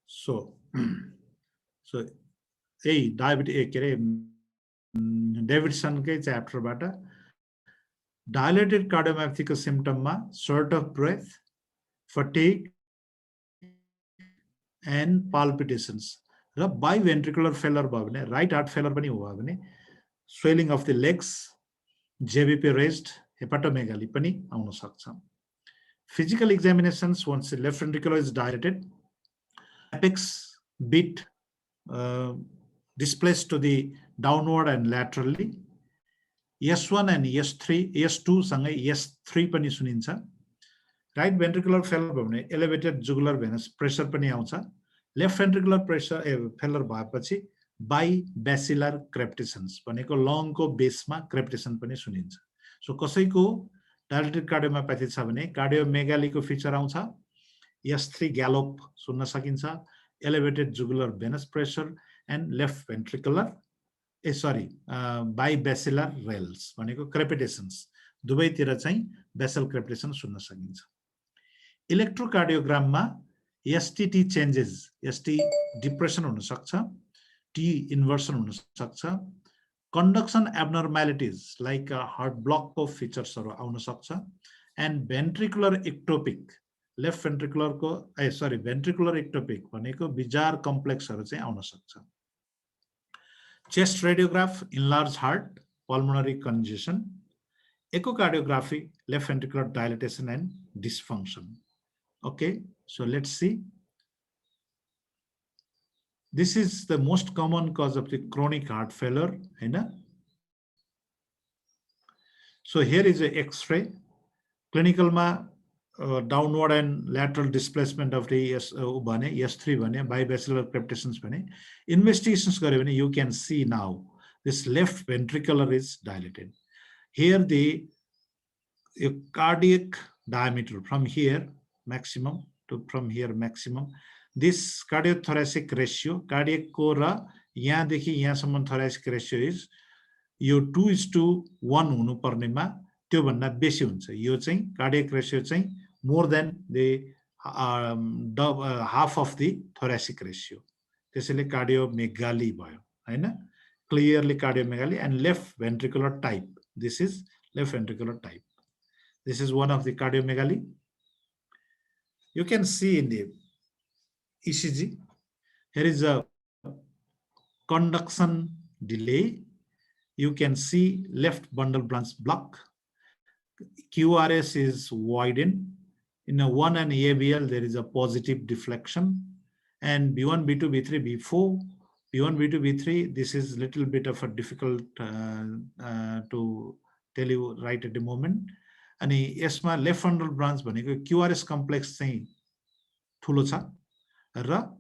So, so diabetes Davidson chapter bata dilated cardiomyopathy symptom ma short of breath, fatigue, and palpitations. र biventricular failure भयो भने right heart failure पनि हो भने swelling of the legs, JVP raised, hepatomegaly पनि आउन सक्छ. Physical examinations once the left ventricle is dilated, apex beat displaced to the downward and laterally. S1 and S3, S2 सँगै S3 पनि सुनिन्छ. Right ventricular failure भयो भने elevated jugular venous pressure पनि आउँछ. Left ventricular pressure failure भएपछि bibacillar crepitations भनेको lung को base मा crepitation पनि सुनिन्छ. So कसैको dilated cardiomyopathy छ भने cardiomegaly को feature आउँछ. S3 gallop सुन्न सकिन्छ. Elevated jugular venous pressure and left ventricular bibacillar rales भनेको crepitations दुवैतिर चाहिँ basal crepitation सुन्न सकिन्छ. Electrocardiogram मा ST changes, ST depression हुन सक्छ, T inversion हुन सक्छ, conduction abnormalities like heart block को features हरु आउन सक्छ, and ventricular ectopic left ventricular को ventricular ectopic भनेको bizarre complex हरु चाहिँ आउन सक्छ. Chest radiograph, enlarged heart, pulmonary congestion, echocardiography, left ventricular dilatation and dysfunction. Okay, so let's see. This is the most common cause of the chronic heart failure. So here is a X-ray. Clinical ma downward and lateral displacement of the S3 bibacillar crepitations. Investigations you can see now this left ventricular is dilated. Here the cardiac diameter from here maximum to from here maximum. This cardiothoracic ratio, cardiac को र यहाँदेखि यहाँसम्म thoracic ratio is यो 2:1 हुनु पर्नेमा त्यो भन्दा बेसी हुन्छ. यो चाहिँ cardiac ratio चाहिँ more than the half of the thoracic ratio. त्यसैले cardiomegaly भयो हैन. Clearly cardiomegaly and left ventricular type. This is left ventricular type. This is one of the cardiomegaly. You can see in the ECG, here is a conduction delay. You can see left bundle branch block. QRS is widened. In a 1 and AVL, there is a positive deflection. And B1, B2, B3, B4, B1, B2, B3, this is little bit of a difficult to tell you right at the moment. And यसमा left bundle branch भनेको QRS complex चाहिँ ठुलो छ र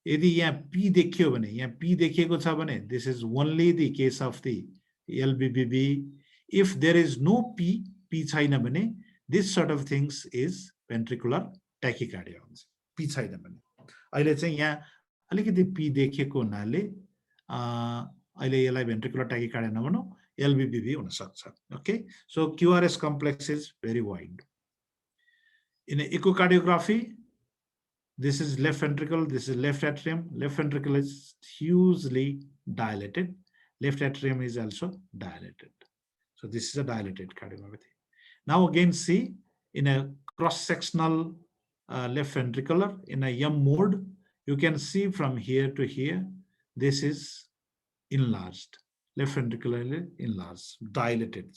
यदि यहाँ P देखियो भने यहाँ P देखिएको छ भने this is only the case of the LBBB. If there is no P छैन भने this sort of things is ventricular tachycardia हुन्छ. P छैन भने अहिले चाहिँ यहाँ अलिकति P देखिएको हुनाले अहिले यसलाई ventricular tachycardia नभनौं LBBB हुन सक्छ. Okay, so QRS complex is very wide. In echocardiography, this is left ventricle, this is left atrium. Left ventricle is hugely dilated. Left atrium is also dilated. So this is a dilated cardiomyopathy. Now again see in a cross-sectional left ventricular in a YUM mode, you can see from here to here, this is enlarged. Left ventricularly enlarged, dilated.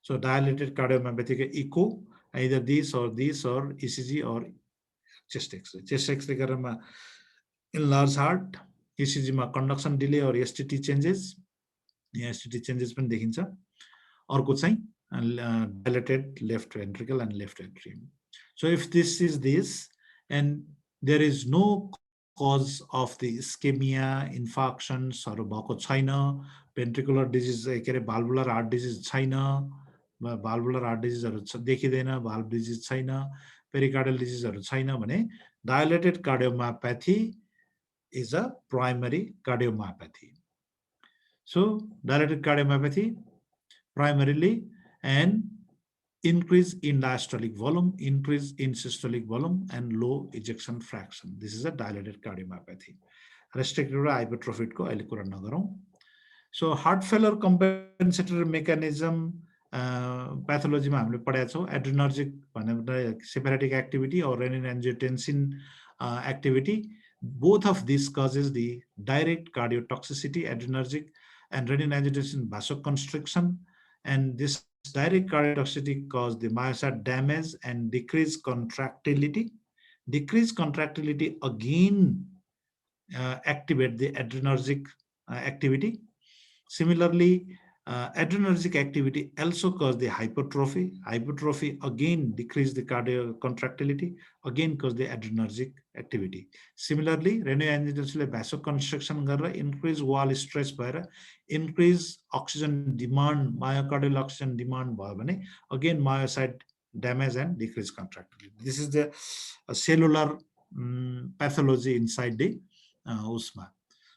So dilated cardiomyopathy echo, either this or ECG or chest X-ray. Chest X-ray garama enlarged heart, ECG ma conduction delay or STT changes. STT changes पनि देखिन्छ. अर्को चाहिँ dilated left ventricle and left atrium. So if this is this and there is no cause of the ischemia, infarctions हरु भएको छैन, ventricular disease के रे valvular heart disease छैन, valvular heart disease हरु देखिदैन, valve disease छैन, pericardial disease हरु छैन भने dilated cardiomyopathy is a primary cardiomyopathy. So dilated cardiomyopathy primarily an increase in diastolic volume, increase in systolic volume, and low ejection fraction. This is a dilated cardiomyopathy. Restricted or hypertrophic ko aile kura nagarau. So heart failure compensatory mechanism pathology ma hamle padeko chhau. Adrenergic bhaneko separatic activity or renin-angiotensin activity. Both of these causes the direct cardiotoxicity, adrenergic and renin-angiotensin vasoconstriction, and this direct cardiotoxicity cause the myocyte damage and decreased contractility. Decreased contractility again activate the adrenergic activity. Similarly, adrenergic activity also cause the hypertrophy. Hypertrophy again decrease the cardiac contractility, again cause the adrenergic activity. Similarly, renin-angiotensin vasoconstriction गरेर increase wall stress भएर increase oxygen demand, myocardial oxygen demand भयो भने again myocyte damage and decrease contractility. This is the cellular pathology inside the USMA.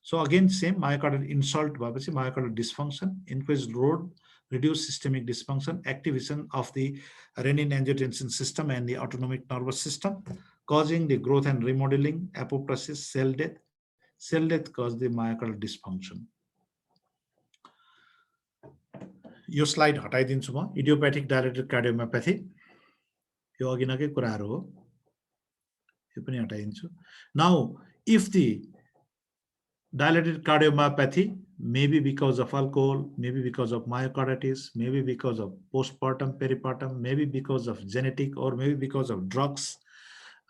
So again, same myocardial insult, myocardial dysfunction, increased load, reduced systemic dysfunction, activation of the renin-angiotensin system and the autonomic nervous system, causing the growth and remodeling, apoptosis, cell death. Cell death cause the myocardial dysfunction. यो slide हटाइदिन्छु म. इडियोप्याथिक dilated cardiomyopathy यो अघिनकै कुराहरु हो. यो पनि हटाइदिन्छु. Now, if the dilated cardiomyopathy, maybe because of alcohol, maybe because of myocarditis, maybe because of postpartum, peripartum, maybe because of genetic, or maybe because of drugs,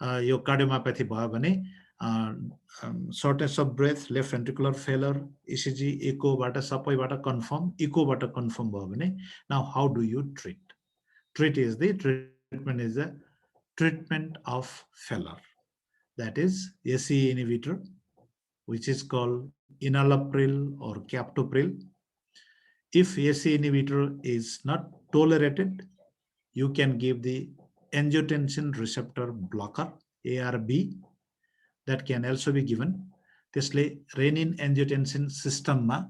यो cardiomyopathy भयो भने shortness of breath, left ventricular failure, ECG, echo bata सबैबाट confirm, echo bata confirm भयो भने, now how do you treat? Treatment is the treatment of failure. That is ACE inhibitor, which is called enalapril or captopril. If ACE inhibitor is not tolerated, you can give the angiotensin receptor blocker, ARB, that can also be given. त्यसले renin-angiotensin system ma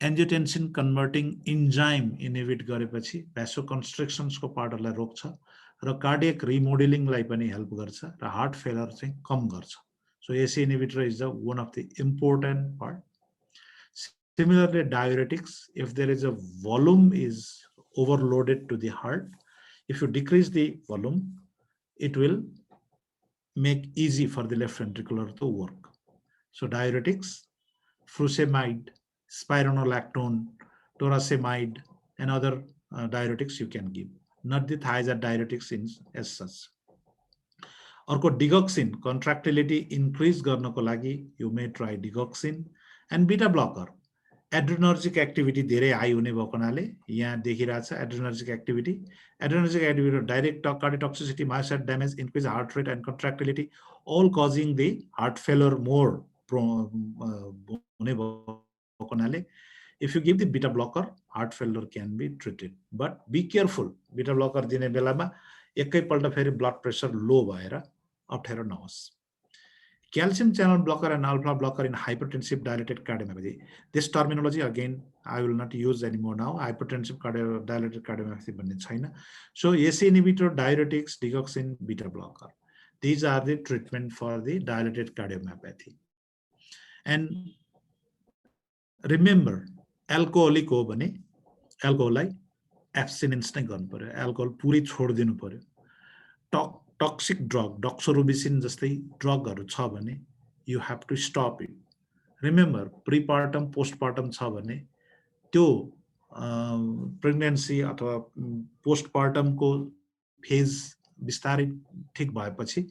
angiotensin converting enzyme inhibit गरेपछि vasoconstrictions को पार्टलाई रोक्छ र cardiac remodeling लाई पनि help गर्छ र heart failure चाहिँ कम गर्छ. So ACE inhibitor is one of the important part. Similarly, diuretics, if there is a volume is overloaded to the heart, if you decrease the volume, it will make easy for the left ventricular to work. So diuretics, furosemide, spironolactone, toracemide, and other diuretics you can give. Not the thiazide diuretics as such. अर्को digoxin, contractility increase गर्नको लागि you may try digoxin, and beta blocker. Adrenergic activity धेरै high हुने भएको हुनाले यहाँ देखिरहेछ adrenergic activity. Adrenergic activity direct cardiotoxicity, myocyte damage, increase heart rate and contractility, all causing the heart failure more हुने भएको हुनाले if you give the beta blocker, heart failure can be treated. But be careful, beta blocker दिने बेलामा एकैपल्ट फेरि blood pressure low भएर अप्ठ्यारो नहोस्. Calcium channel blocker and alpha blocker in hypertensive dilated cardiomyopathy. This terminology again I will not use anymore now. Hypertensive dilated cardiomyopathy भन्ने छैन. So ACE inhibitor, diuretics, digoxin, beta blocker. These are the treatment for the dilated cardiomyopathy. And remember, alcoholic हो भने alcoholलाई abstinence नै गर्नु पर्यो. Alcohol पुरै छोड्दिनु पर्यो. Toxic drug, doxorubicin जस्तै ड्रगहरु छ भने you have to stop it. Remember, prepartum, postpartum छ भने त्यो pregnancy अथवा postpartum को फेज बिस्तारै ठीक भएपछि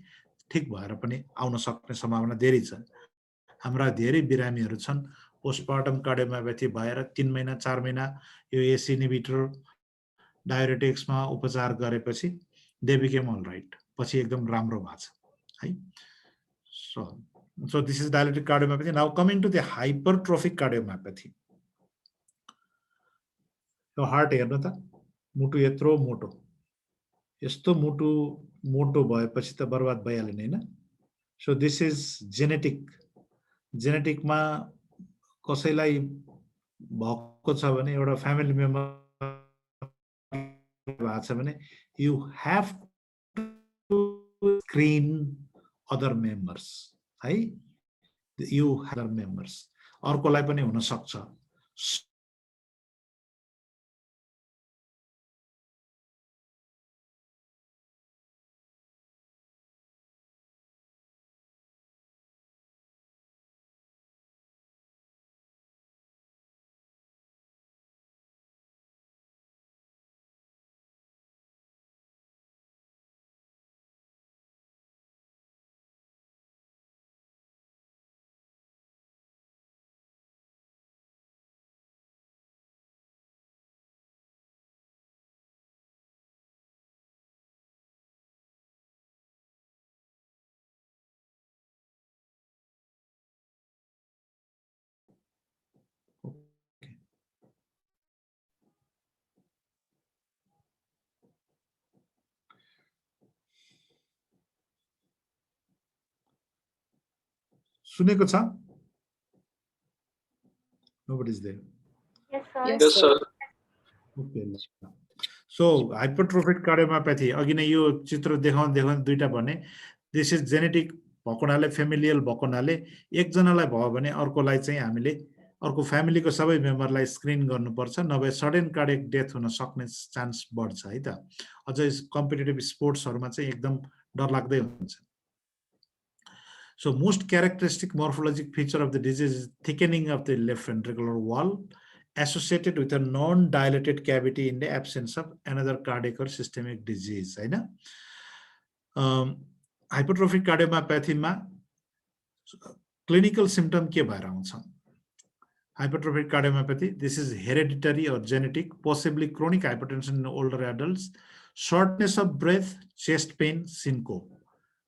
ठीक भएर पनि आउन सक्ने सम्भावना धेरै छ. हाम्रा धेरै बिरामीहरु छन् postpartum cardiomyopathy भएर 3 महिना 4 महिना यो ACE inhibitor diuretics मा उपचार गरेपछि they became all right. पछि एकदम राम्रो भएको छ है. So this is dilated cardiomyopathy. Now coming to the hypertrophic cardiomyopathy. यो हार्ट हेर्नु त मुटु यत्रो मोटो, यस्तो मुटु मोटो भएपछि त बर्बाद भइहाल्यो नि हैन. So this is genetic जेनेटिकमा कसैलाई भएको छ भने एउटा फ्यामिली मेम्बर भएको छ भने you have to screen other members है you have other members अर्कोलाई पनि हुन सक्छ सुनेको छ Nobody is there. Yes, sir. Okay. So hypertrophic cardiomyopathy अघि नै यो चित्र देखाउन दुईटा भने दिस इज जेनेटिक भएको हुनाले फेमिलियल भएको हुनाले एकजनालाई भयो भने अर्कोलाई चाहिँ हामीले अर्को फ्यामिलीको सबै मेम्बरलाई स्क्रिन गर्नुपर्छ नभए सडन कार्डियक डेथ हुन सक्ने चान्स बढ्छ है त अझै कम्पिटिटिभ स्पोर्ट्सहरुमा चाहिँ एकदम डरलाग्दै हुन्छ So most characteristic morphologic feature of the disease is thickening of the left ventricular wall associated with a non-dilated cavity in the absence of another cardiac or systemic disease. Hypertrophic cardiomyopathy ma clinical symptom ke bhayera huncha. Hypertrophic cardiomyopathy, this is hereditary or genetic, possibly chronic hypertension in older adults, shortness of breath, chest pain, syncope.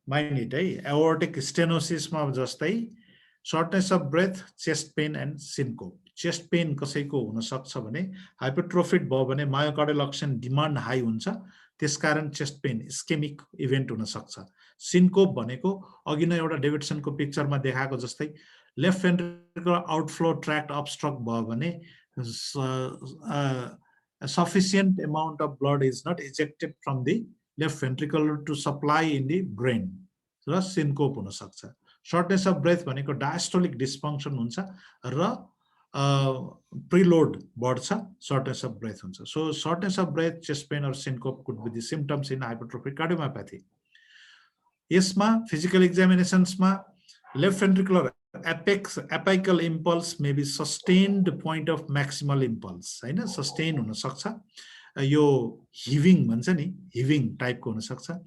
Mind it, aortic stenosis ma jastai shortness of breath, chest pain and syncope. Chest pain कसैको हुन सक्छ भने hypertrophic भयो भने myocardial oxygen demand high हुन्छ त्यसकारण chest pain ischemic event हुन सक्छ syncope भनेको अघि नै एउटा डेभिडसनको पिक्चरमा देखाएको जस्तै left ventricular outflow tract obstruct भयो भने a sufficient amount of blood is not ejected from the left ventricle to supply in the brain. र syncope हुन सक्छ shortness of breath भनेको diastolic dysfunction हुन्छ र preload बढ्छ shortness of breath हुन्छ so shortness of breath chest pain or syncope could be the symptoms in hypertrophic cardiomyopathy यसमा physical examinations मा left ventricular apical impulse may be sustained point of maximal impulse हैन sustain हुन सक्छ यो heaving भन्छ नि heaving type को हुन सक्छ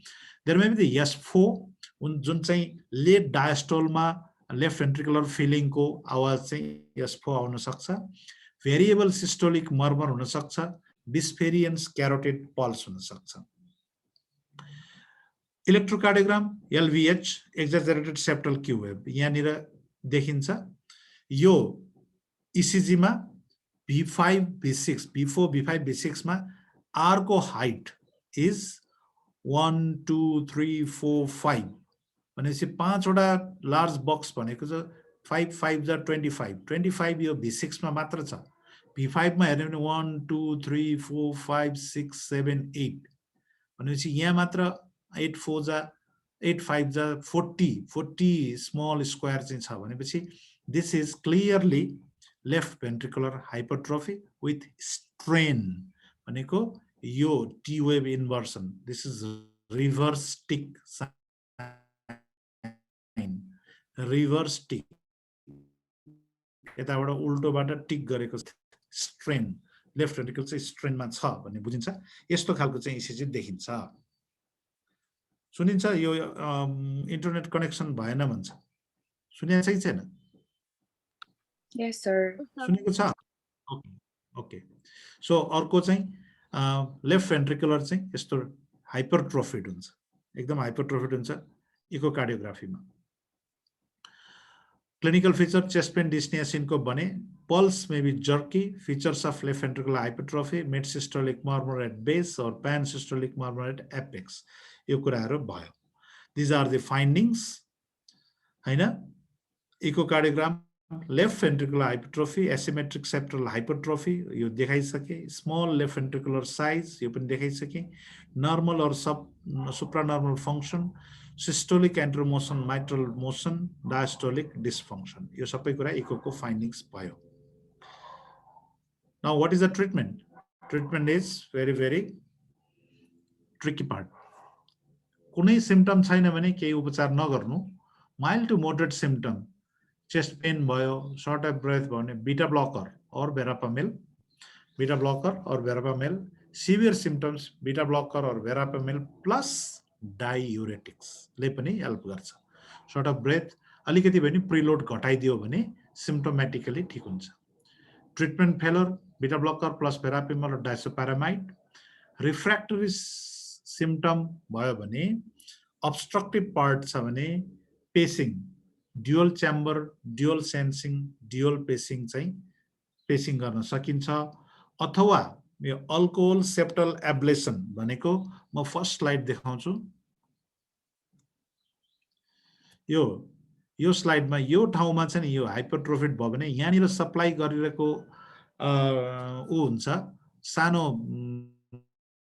there may be the S4 जुन चाहिँ late diastole मा left ventricular filling को आवाज चाहिँ S4 आउन सक्छ variable systolic murmur हुन सक्छ dysphagia carotid pulse हुन सक्छ electrocardiogram LVH exaggerated septal Q wave यहाँनिर देखिन्छ यो ECG मा B5 B6 B4 B5 B6 मा R को height is 1 2 3 4 5 भनेपछि 5 वटा लार्ज बक्स भनेको छ 5 5 जा 25 25 यो B6 मा मात्र छ B5 मा हेर्ने भने 1 2 3 4 5 6 7 8 भनेपछि यहाँ मात्र 8 4 जा 8 5 जा 40 स्मल स्क्वायर चाहिँ छ भनेपछि this is clearly left ventricular hypertrophy with strain भनेको यो T wave inversion this is reverse tick reverse tick यताबाट उल्टोबाट टिक गरेको स्ट्रेन लेफ्ट भेन्ट्रिकल चाहिँ स्ट्रेनमा छ भन्ने बुझिन्छ यस्तो खालको चाहिँ ECG देखिन्छ सुनिन्छ यो इन्टरनेट कनेक्सन भएन भन्छ सुनिया चाहिँ छैन Yes, sir. सुनेको छ ओके सो अर्को चाहिँ लेफ्ट भेन्ट्रिकुलर चाहिँ यस्तो हाइपरट्रोफिड हुन्छ एकदम हाइपरट्रोफिड हुन्छ इकोकार्डियोग्राफीमा clinical feature chest pain dyspnea syncope bane pulse may be jerky features of left ventricular hypertrophy mid systolic murmur at base or pan systolic murmur at apex यो कुराहरु भयो these are the findings हैन echocardiogram left ventricular hypertrophy, asymmetric septal hypertrophy यो देखाइसके, small left ventricular size यो पनि देखाइसके, normal or supranormal function, systolic anterior motion, mitral motion, diastolic dysfunction यो सबै कुरा इकोको findings भयो. Now what is the treatment? Treatment is very tricky part. कुनै symptom छैन भने केही उपचार नगर्नु. Mild to moderate symptom, chest pain भयो, short of breath भयो भने beta blocker or verapamil, severe symptoms beta blocker or verapamil plus diuretics ले पनि help गर्छ. Short of breath अलिकति पनि preload घटाइदियो भने symptomatically ठीक हुन्छ. Treatment failure beta blocker plus verapamil or disopyramide. Refractory symptom भयो भने obstructive part छ भने pacing, dual chamber, dual sensing, dual pacing चाहिँ pacing गर्न सकिन्छ. अथवा यो alcohol septal ablation भनेको म फर्स्ट स्लाइड देखाउँछु. यो स्लाइडमा यो ठाउँमा चाहिँ यो हाइपरट्रोफिड भयो भने यहाँनिर सप्लाई गरिरहेको हुन्छ सानो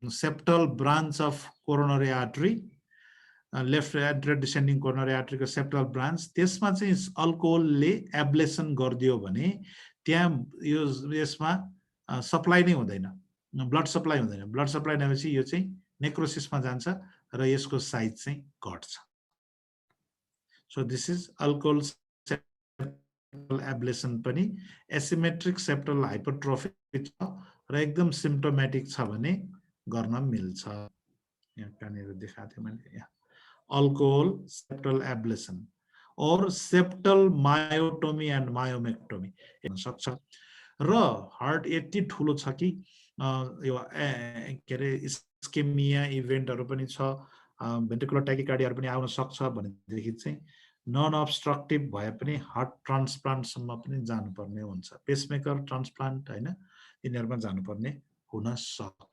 septal branch of coronary artery, left descending coronary artery को septal branch, त्यसमा चाहिँ अल्कोहलले एब्लेसन गरिदियो भने त्यहाँ यो यसमा सप्लाई नै हुँदैन, ब्लड सप्लाई हुँदैन. ब्लड सप्लाई नभएपछि यो चाहिँ नेक्रोसिसमा जान्छ र यसको साइज चाहिँ घट्छ. So this is alcohol septal ablation पनि एसिमेट्रिक सेप्टल हाइपरट्रोफी छ र एकदम सिम्प्टोमेटिक छ भने गर्न मिल्छ. यहाँ कहाँनिर देखाएको थिएँ मैले, यहाँ alcohol septal ablation or septal myotomy and myomectomy हेर्न सक्छ. र हार्ट यति ठुलो छ कि यो के अरे इस्केमिया इभेन्टहरु पनि छ, भेन्ट्रिकुलर ट्याकिकार्डियाहरु पनि आउन सक्छ भनेदेखि चाहिँ नन अब्स्ट्रक्टिभ भए पनि हार्ट ट्रान्सप्लान्ट सम्म पनि जानुपर्ने हुन्छ. पेसमेकर ट्रान्सप्लान्ट हैन, यिनीहरुमा जानुपर्ने हुन सक्छ.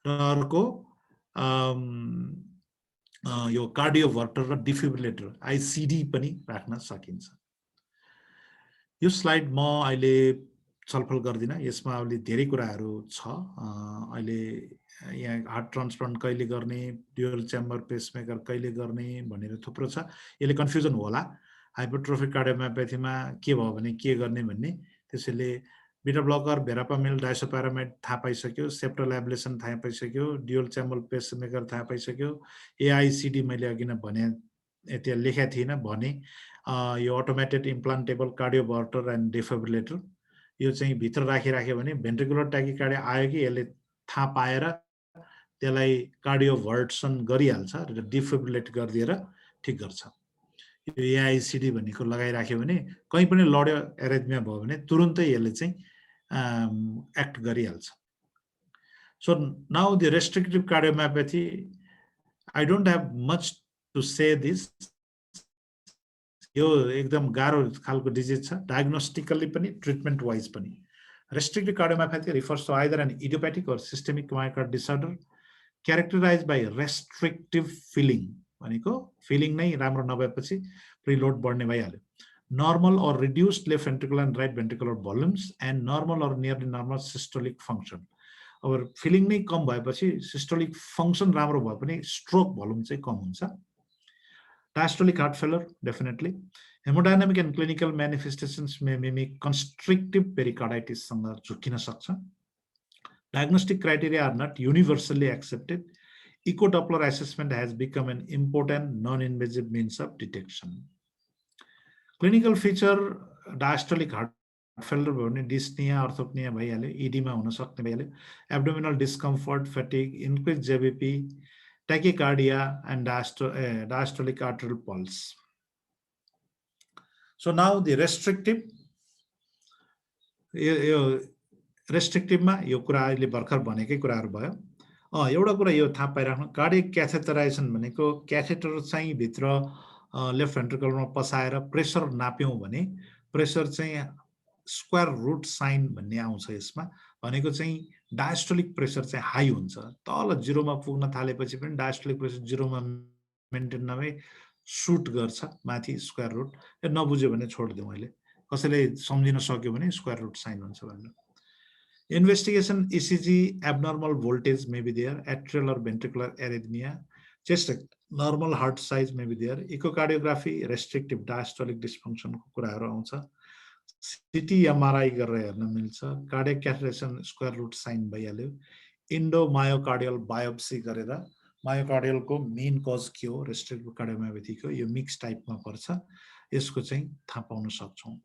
अर्को यो कार्डियोभर्टर र डिफिब्रिलेटर आईसीडी पनि राख्न सकिन्छ. यो स्लाइड म अहिले छलफल गर्दिन, यसमा अलि धेरै कुराहरू छ. अहिले यहाँ हार्ट ट्रान्सप्लान्ट कहिले गर्ने, ड्युअल च्याम्बर पेसमेकर कहिले गर्ने भनेर थुप्रो छ. यसले कन्फ्युजन होला हाइपरट्रोफिक कार्डियोमायोप्याथीमा के भयो भने के गर्ने भन्ने. त्यसैले बीटा ब्लकर, भेरापामिल, डाइसोप्यारामाइड थाहा पाइसक्यो, सेप्टल एब्लेसन थाहा पाइसक्यो, ड्युअल च्याम्बर पेसमेकर थाहा पाइसक्यो, एआईसीडी मैले अघि नै भने त्यहाँ लेखेको थिइनँ भने यो अटोमेटेड इम्प्लान्टेबल कार्डियोभर्टर एन्ड डिफिब्रिलेटर यो चाहिँ भित्र राखिराख्यो भने भेन्ट्रिकुलर ट्याकिकार्डिया आयो कि यसले थाहा पाएर त्यसलाई कार्डियोभर्सन गरिहाल्छ र डिफिब्रिलेट गरिदिएर ठिक गर्छ. यो एआईसीडी भनेको लगाइराख्यो भने कहीँ पनि लड्यो एरिथमिया भयो भने तुरुन्तै यसले चाहिँ एक्ट गरिहाल्छ. So now the restrictive cardiomyopathy, I don't have much to say this. यो एकदम गाह्रो खालको डिजिज छ, डायग्नोस्टिकली पनि ट्रिटमेन्ट वाइज पनि. Restrictive cardiomyopathy refers to either an idiopathic or systemic myocardial disorder characterized by restrictive filling. भनेको feeling नै राम्रो नभएपछि प्रिलोड बढ्ने भइहाल्यो. Normal or reduced left ventricular and right ventricular volumes and normal or nearly normal systolic function. अब feeling नै कम भएपछि systolic function राम्रो भए पनि स्ट्रोक भोल्युम चाहिँ कम हुन्छ. Diastolic heart failure, definitely. Hemodynamic and clinical manifestations may mimic constrictive pericarditis सँग झुक्किन सक्छ. Diagnostic criteria are not universally accepted. Echo Doppler assessment has become an important non-invasive means of detection. Clinical feature diastolic heart failure भयो भने dyspnea, orthopnea भइहाल्यो, edema हुन सक्ने भइहाल्यो, abdominal discomfort, fatigue, increased JVP, tachycardia and diastolic arterial pulse. So now the restrictive मा यो कुरा अहिले भर्खर भनेकै कुराहरु भयो. एउटा कुरा यो थाहा पाइराख्नु, कार्डियक क्याथेटराइजेसन भनेको क्याथेटर चाहिँ भित्र लेफ्ट भेन्ट्रिकलमा पसाएर प्रेसर नाप्यौं भने प्रेसर चाहिँ स्क्वायर रुट साइन भन्ने आउँछ यसमा भनेको चाहिँ डायस्टोलिक प्रेसर चाहिँ हाई हुन्छ, तल 0 मा पुग्न थालेपछि पनि डायस्टोलिक प्रेसर 0 मा मेन्टेन नभई सुट गर्छ माथि स्क्वायर रुट। नबुझ्यो भने छोड्दियो, मैले कसैले सम्झिन सक्यो भने स्क्वायर रुट साइन हुन्छ भनेर। Investigation ECG, abnormal voltage may be there, atrial or ventricular arrhythmia, chest normal heart size may be there, echocardiography, restrictive diastolic dysfunction को कुराहरु आउँछ, CT MRI गरेर हेर्न मिल्छ, cardiac catheterization square root sign भइहाल्यो, endomyocardial biopsy गरेर myocardial को main cause के हो, restrictive cardiomyopathy को यो मिक्स टाइपमा पर्छ, यसको चाहिँ थाहा पाउन सक्छौं।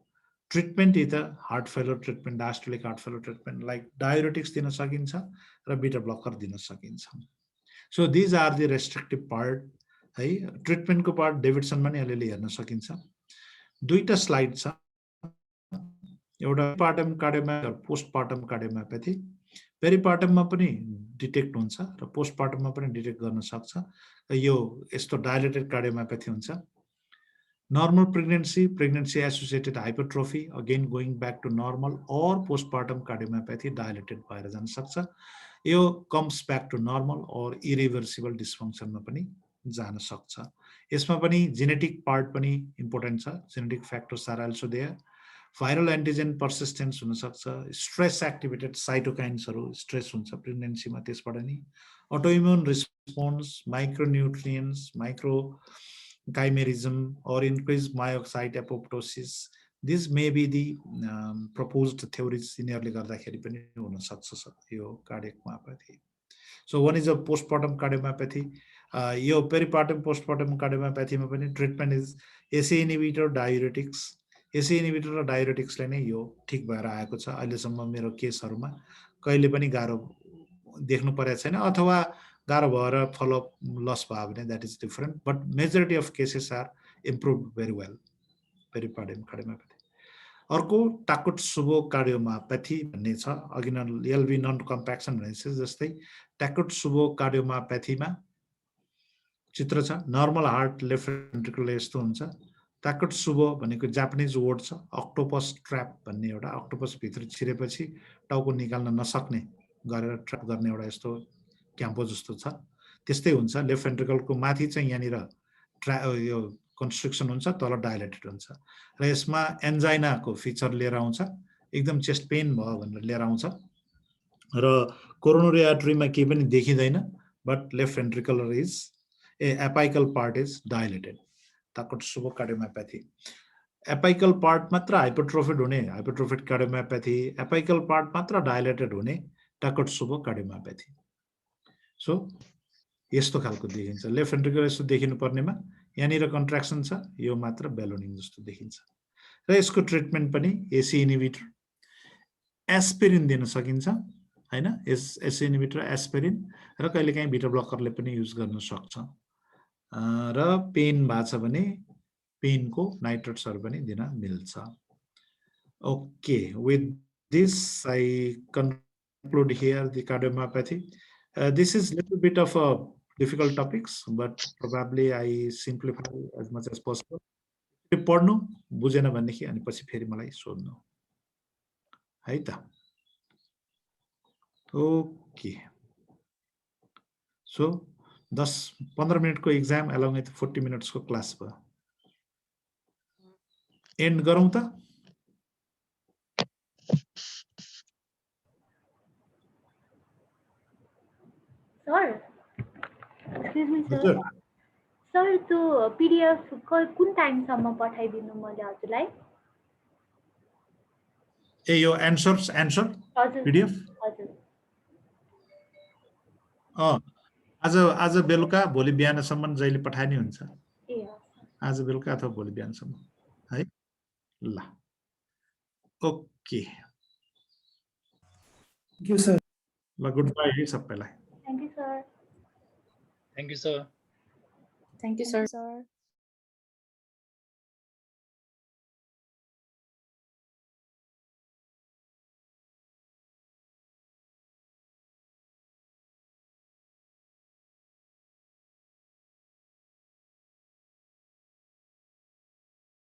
Treatment either heart failure treatment, diastolic heart failure treatment, like diuretics दिन सकिन्छ र beta blocker दिन सकिन्छ। So these are the restrictive part है। ट्रिटमेन्ट को पार्ट डेभिडसनमा नि अलिअलि हेर्न सकिन्छ। दुईटा स्लाइड छ, एउटा पार्टम कार्डियोमायोपैथी र पोस्टपार्टम कार्डियोमायोपैथी। पेरिपार्टममा पनि डिटेक्ट हुन्छ र पोस्टपार्टममा पनि डिटेक्ट गर्न सक्छ। यो यस्तो डायलेटेड कार्डियोमायोपैथी हुन्छ। Normal pregnancy, pregnancy-associated hypertrophy, again going back to normal, or postpartum cardiomyopathy, dilated भएर जान सक्छ। यो comes back to normal or irreversible dysfunction मा पनि जान सक्छ। यसमा पनि genetic part पनि important छ, genetic factors are also there। Viral antigen persistence हुन सक्छ, stress activated cytokines हरू stress हुन्छ pregnancy मा, त्यसबाट नि autoimmune response, micronutrients, chimerism or increased myocyte apoptosis, this may be the proposed theories यिनीहरुले गर्दाखेरि पनि हुन सक्छ यो cardiac myopathy। So one is a postpartum cardiomyopathy, यो peripartum postpartum cardiomyopathy मा पनि treatment is ACE inhibitor, diuretics। ACE inhibitor र diuretics ले नै यो ठीक भएर आएको छ। अहिलेसम्म मेरो केसहरुमा कहिले पनि गाह्रो देख्नु परेको छैन, अथवा गाह्रो भएर फलोअप लस भयो भने that is different, but majority of cases are improved very well। peripartum cardiomyopathy। अर्को टाकुट्सुबो कार्डियोमायोपैथी भन्ने छ, अघि LV नन कम्प्याक्सन भनेपछि जस्तै टाकुट्सुबो कार्डियोमायोपैथीमा चित्र छ। नर्मल हार्ट लेफ्ट भेन्ट्रिकल यस्तो हुन्छ। टाकुट्सुबो भनेको जापानिज वर्ड छ, अक्टोपस ट्र्याप भन्ने एउटा, अक्टोपस भित्र छिरेपछि टाउको निकाल्न नसक्ने गरेर ट्र्याप गर्ने एउटा यस्तो क्याम्पो जस्तो छ, त्यस्तै हुन्छ। लेफ्ट भेन्ट्रिकलको माथि चाहिँ यहाँनिर यो कन्स्ट्रिक्सन हुन्छ, तल डायलेटेड हुन्छ र यसमा एन्जाइनाको फिचर लिएर आउँछ, एकदम चेस्ट पेन भयो भनेर लिएर आउँछ र कोरोनरी आर्टरीमा केही पनि देखिदैन, but left ventricle is apical part is dilated. Takotsubo cardiomyopathy apical part मात्र हाइपरट्रोफिड हुने हाइपरट्रोफिड कार्डियोमायोपैथी, एपाइकल पार्ट मात्र डायलेटेड हुने टाकुट्सुबो कार्डियोमायोपैथी। सो यस्तो खालको देखिन्छ। लेफ्ट भेन्ट्रिकल यस्तो देखिनु पर्नेमा यहाँनिर कन्ट्र्याक्सन छ, यो मात्र बेलोनिङ जस्तो देखिन्छ र यसको ट्रिटमेन्ट पनि एसी इन्हिबिटर, एस्पिरिन दिन सकिन्छ हैन। एसी इन्हिबिटर, एस्पिरिन र कहिलेकाहीँ बिटा ब्लकरले पनि युज गर्न सक्छ र पेन भएको छ भने पेनको नाइट्रेट्सहरु पनि दिन मिल्छ। Okay, with this I conclude here the cardiomyopathy. This is little bit of a difficult topics, but probably I simplify as much as possible। पढ्नु बुझेन भनेदेखि अनि पछि फेरि मलाई सोध्नु है त। ओके, सो 10-15 मिनटको एक्जाम along with 40 minutes को क्लास भयो। एन्ड गरौँ त। Sir, excuse me sir, sir त्यो पीडीएफ कुन टाइमसम्म पठाइदिनु मैले हजुरलाई? ए यो एन्सर पीडीएफ हजुर। आज बेलुका भोलि बिहानसम्म जहिले पठाइने हुन्छ। ए आज बेलुका अथवा भोलि बिहानसम्म है ल। Okay, thank you sir. ल गुड बाई है सबैलाई। Thank you sir. Thank you, sir. Thank you, sir.